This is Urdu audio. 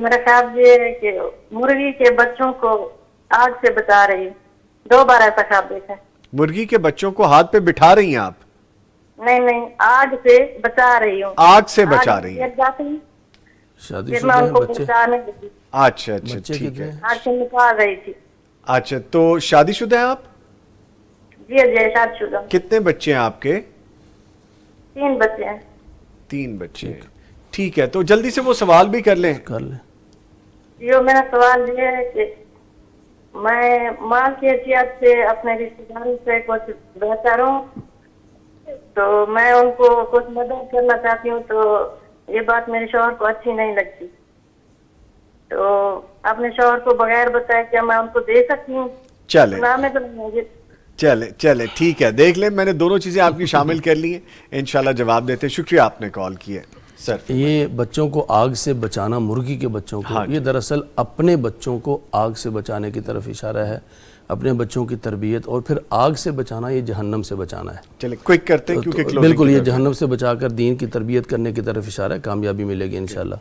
میرا خواب یہ ہے کہ مرغی کے بچوں کو آگ سے بچا رہی ہوں. 2 بار ایسا خواب دیکھا ہے. مرغی کے بچوں کو ہاتھ پہ بٹھا رہی ہیں آپ؟ نہیں, آگ سے بچا رہی ہوں. آگ سے بچا رہی ہیں. گر جاتے ہیں شادی پھر میں شدہ ان ہیں کو بچے؟ بچانے لگی. اچھا بچے ٹھیک کتنے ہے. ہیں؟ آگ سے نکال رہی تھی. اچھا تو شادی شدہ ہیں آپ؟ جی شادی شدہ. کتنے بچے ہیں آپ کے؟ 3 بچے ہیں. 3 بچے ہیں. ٹھیک ہے تو جلدی سے وہ سوال بھی کر لیں. کر لیں. یہ میرا سوال یہ ہے کہ میں ماں کی حیثیت سے اپنے رشتے داروں سے کچھ بہتر ہوں, تو میں ان کو کچھ مدد کرنا چاہتی ہوں, تو یہ بات میرے شوہر کو اچھی نہیں لگتی. تو اپنے شوہر کو بغیر بتائے کیا میں ان کو دے سکتی ہوں؟ چلیں میں تو مجھے چلیں ٹھیک ہے, دیکھ لیں. میں نے دونوں چیزیں آپ کی شامل کر لی ہیں, انشاءاللہ جواب دیتے. شکریہ آپ نے کال کیا. سر یہ بچوں کو آگ سے بچانا, مرغی کے بچوں کو, یہ دراصل اپنے بچوں کو آگ سے بچانے کی طرف اشارہ ہے. اپنے بچوں کی تربیت, اور پھر آگ سے بچانا یہ جہنم سے بچانا ہے. چلیں کوئک کرتے ہیں کیونکہ بالکل یہ جہنم سے بچا کر دین کی تربیت کرنے کی طرف اشارہ ہے. کامیابی ملے گی انشاءاللہ.